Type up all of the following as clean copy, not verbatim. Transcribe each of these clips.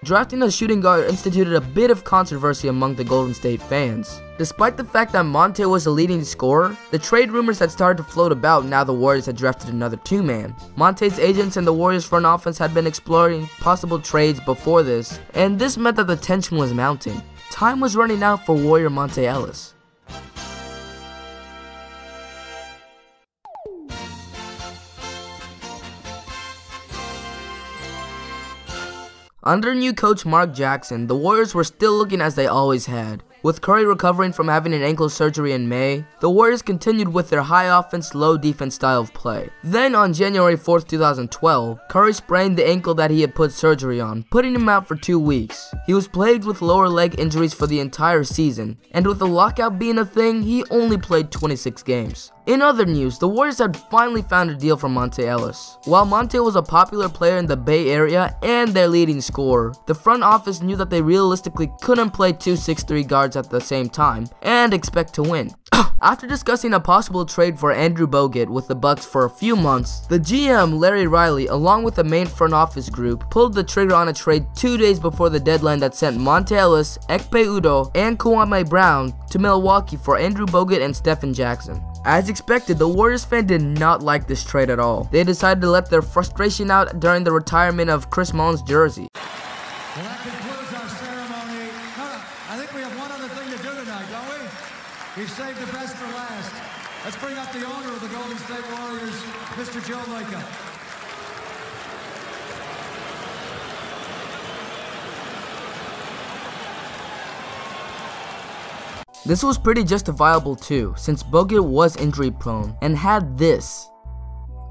Drafting a shooting guard instituted a bit of controversy among the Golden State fans. Despite the fact that Monte was the leading scorer, the trade rumors had started to float about now the Warriors had drafted another two-man. Monte's agents and the Warriors front office had been exploring possible trades before this, and this meant that the tension was mounting. Time was running out for Warrior Monte Ellis. Under new coach Mark Jackson, the Warriors were still looking as they always had. With Curry recovering from having an ankle surgery in May, the Warriors continued with their high offense, low defense style of play. Then on January 4th, 2012, Curry sprained the ankle that he had put surgery on, putting him out for 2 weeks. He was plagued with lower leg injuries for the entire season, and with the lockout being a thing, he only played 26 games. In other news, the Warriors had finally found a deal for Monte Ellis. While Monte was a popular player in the Bay Area and their leading scorer, the front office knew that they realistically couldn't play two 6'3" guards at the same time and expect to win. After discussing a possible trade for Andrew Bogut with the Bucks for a few months, the GM Larry Riley, along with the main front office group, pulled the trigger on a trade 2 days before the deadline that sent Monte Ellis, Ekpe Udoh, and Kwame Brown to Milwaukee for Andrew Bogut and Stephen Jackson. As expected, the Warriors fan did not like this trade at all. They decided to let their frustration out during the retirement of Chris Mullins' jersey. Well, that concludes our ceremony. I think we have one other thing to do tonight, don't we? We've saved the best for last. Let's bring up the owner of the Golden State Warriors, Mr. Joe Lacob. This was pretty justifiable too, since Bogut was injury prone and had this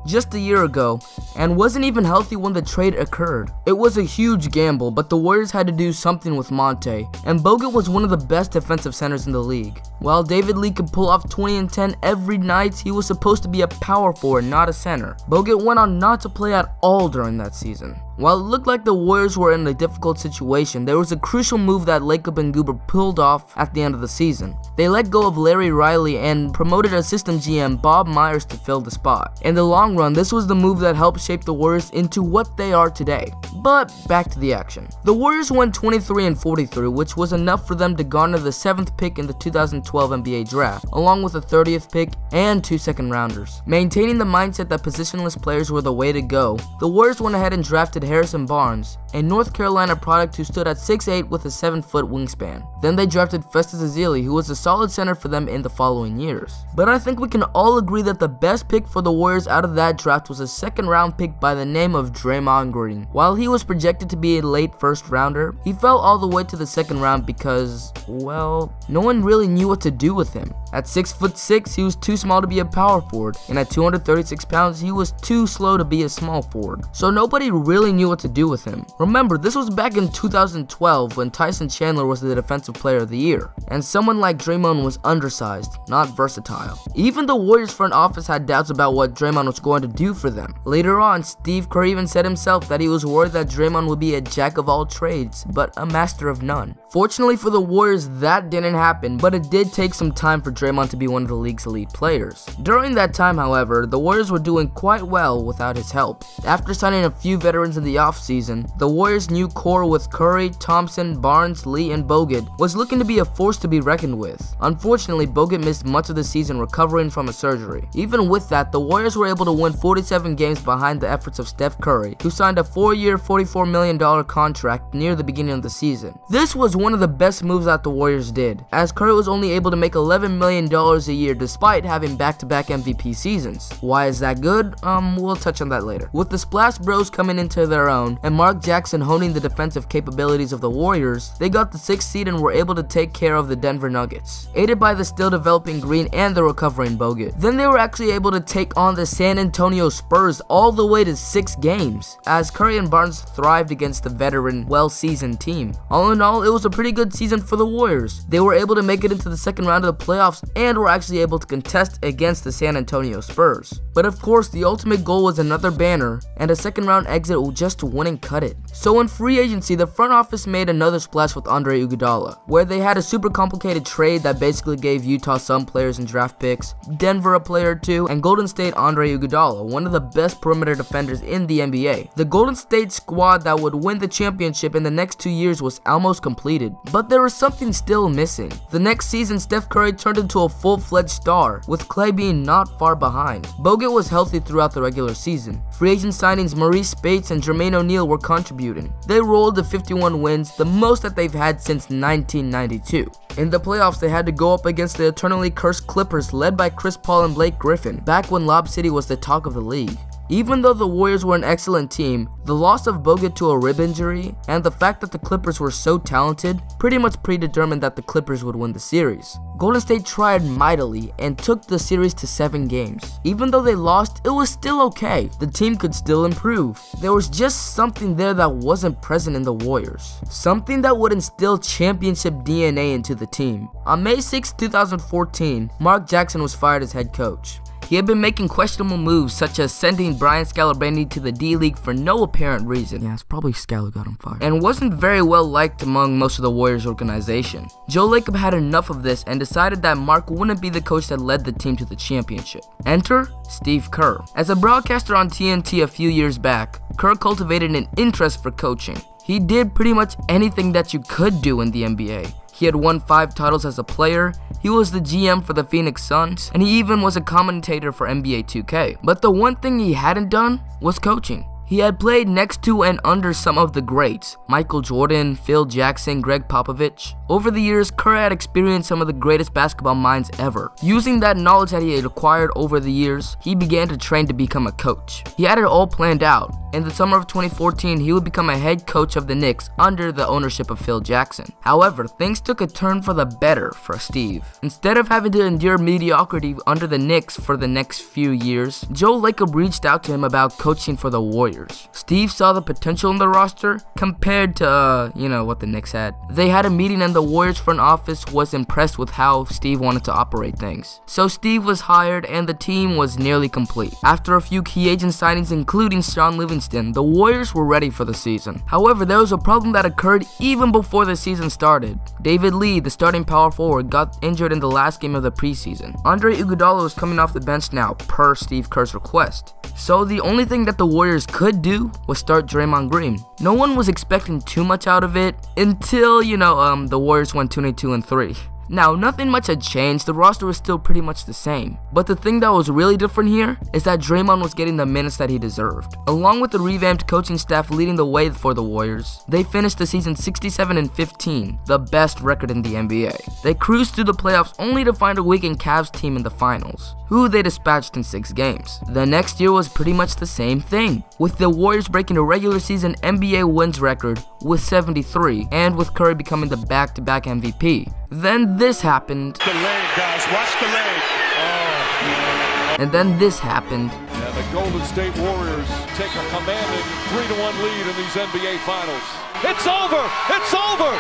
just a year ago and wasn't even healthy when the trade occurred. It was a huge gamble, but the Warriors had to do something with Monte, and Bogut was one of the best defensive centers in the league. While David Lee could pull off 20 and 10 every night, he was supposed to be a power forward, not a center. Bogut went on not to play at all during that season. While it looked like the Warriors were in a difficult situation, there was a crucial move that Lacob and Guber pulled off at the end of the season. They let go of Larry Riley and promoted assistant GM Bob Myers to fill the spot. In the long run, this was the move that helped shape the Warriors into what they are today. But back to the action. The Warriors went 23-43, which was enough for them to garner the 7th pick in the 2012 NBA draft, along with a 30th pick and 2 second-rounders. Maintaining the mindset that positionless players were the way to go, the Warriors went ahead and drafted Harrison Barnes, a North Carolina product who stood at 6'8" with a 7-foot wingspan. Then they drafted Festus Ezeli, who was a solid center for them in the following years. But I think we can all agree that the best pick for the Warriors out of that draft was a 2nd-round pick by the name of Draymond Green. While he was projected to be a late 1st rounder, he fell all the way to the 2nd round because, well, no one really knew what to do with him. At 6'6", he was too small to be a power forward, and at 236 pounds, he was too slow to be a small forward. So nobody really knew what to do with him. Remember, this was back in 2012 when Tyson Chandler was the Defensive Player of the Year, and someone like Draymond was undersized, not versatile. Even the Warriors front office had doubts about what Draymond was going to do for them. Later on, Steve Kerr even said himself that he was worried that Draymond would be a jack of all trades, but a master of none. Fortunately for the Warriors, that didn't happen, but it did take some time for Draymond to be one of the league's elite players. During that time, however, the Warriors were doing quite well without his help. After signing a few veterans in the offseason, the Warriors' new core with Curry, Thompson, Barnes, Lee, and Bogut was looking to be a force to be reckoned with. Unfortunately, Bogut missed much of the season recovering from a surgery. Even with that, the Warriors were able to win 47 games behind the efforts of Steph Curry, who signed a 4-year, $44 million contract near the beginning of the season. This was one of the best moves that the Warriors did, as Curry was only able to make $11 million a year despite having back-to-back MVP seasons. Why is that good? We'll touch on that later. With the Splash Bros coming into their own, and Mark Jackson honing the defensive capabilities of the Warriors, they got the 6th seed and were able to take care of the Denver Nuggets, aided by the still developing Green and the recovering Bogut. Then they were actually able to take on the San Antonio Spurs all the way to 6 games, as Curry and Barnes thrived against the veteran, well-seasoned team. All in all, it was a pretty good season for the Warriors. They were able to make it into the 2nd round of the playoffs and were actually able to contest against the San Antonio Spurs. But of course, the ultimate goal was another banner and a second round exit just wouldn't cut it. So in free agency, the front office made another splash with Andre Iguodala, where they had a super complicated trade that basically gave Utah some players and draft picks, Denver a player or two, and Golden State Andre Iguodala, one of the best perimeter defenders in the NBA. The Golden State squad that would win the championship in the next 2 years was almost completed, but there was something still missing. The next season, Steph Curry turned into a full-fledged star, with Clay being not far behind. Bogut was healthy throughout the regular season. Free agent signings Maurice Spates and Jermaine O'Neal were contributing. They rolled to 51 wins, the most that they've had since 1992. In the playoffs, they had to go up against the eternally cursed Clippers led by Chris Paul and Blake Griffin, back when Lob City was the talk of the league. Even though the Warriors were an excellent team, the loss of Bogut to a rib injury and the fact that the Clippers were so talented pretty much predetermined that the Clippers would win the series. Golden State tried mightily and took the series to 7 games. Even though they lost, it was still okay. The team could still improve. There was just something there that wasn't present in the Warriors. Something that would instill championship DNA into the team. On May 6, 2014, Mark Jackson was fired as head coach. He had been making questionable moves such as sending Brian Scalabrine to the D-League for no apparent reason. Yeah, it's probably Scala got him fired. And wasn't very well liked among most of the Warriors organization. Joe Lacob had enough of this and decided that Mark wouldn't be the coach that led the team to the championship. Enter Steve Kerr. As a broadcaster on TNT a few years back, Kerr cultivated an interest for coaching. He did pretty much anything that you could do in the NBA. He had won 5 titles as a player, he was the GM for the Phoenix Suns, and he even was a commentator for NBA 2K. But the one thing he hadn't done was coaching. He had played next to and under some of the greats, Michael Jordan, Phil Jackson, Greg Popovich. Over the years, Kerr had experienced some of the greatest basketball minds ever. Using that knowledge that he had acquired over the years, he began to train to become a coach. He had it all planned out. In the summer of 2014, he would become a head coach of the Knicks under the ownership of Phil Jackson. However, things took a turn for the better for Steve. Instead of having to endure mediocrity under the Knicks for the next few years, Joe Lacob reached out to him about coaching for the Warriors. Steve saw the potential in the roster compared to, what the Knicks had. They had a meeting and the Warriors front office was impressed with how Steve wanted to operate things. So Steve was hired and the team was nearly complete. After a few key agent signings including Sean Livingston, the Warriors were ready for the season. However, there was a problem that occurred even before the season started. David Lee, the starting power forward, got injured in the last game of the preseason. Andre Iguodala was coming off the bench now, per Steve Kerr's request. So the only thing that the Warriors could do was start Draymond Green. No one was expecting too much out of it until, the Warriors went 22-3. Now, nothing much had changed, the roster was still pretty much the same. But the thing that was really different here is that Draymond was getting the minutes that he deserved. Along with the revamped coaching staff leading the way for the Warriors, they finished the season 67-15, the best record in the NBA. They cruised through the playoffs only to find a weakened Cavs team in the finals, who they dispatched in 6 games. The next year was pretty much the same thing, with the Warriors breaking a regular season NBA wins record with 73, and with Curry becoming the back-to-back MVP. Then this happened. The leg, guys. Watch the leg. Oh. And then this happened. And the Golden State Warriors take a commanding 3-1 lead in these NBA Finals. It's over! It's over!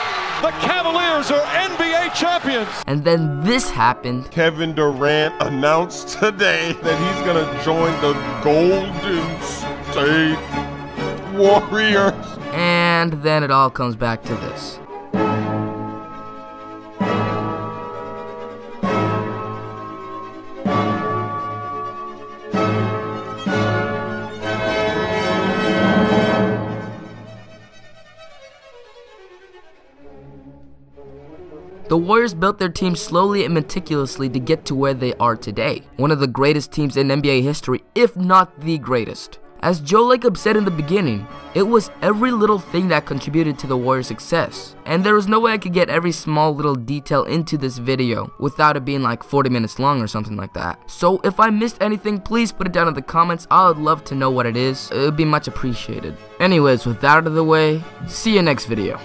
The Cavaliers are NBA champions! And then this happened. Kevin Durant announced today that he's going to join the Golden State Warriors. And then it all comes back to this. The Warriors built their team slowly and meticulously to get to where they are today. One of the greatest teams in NBA history, if not the greatest. As Joe Lacob said in the beginning, it was every little thing that contributed to the Warriors' success. And there was no way I could get every small little detail into this video without it being like 40 minutes long or something like that. So if I missed anything, please put it down in the comments. I would love to know what it is. It would be much appreciated. Anyways, with that out of the way, see you next video.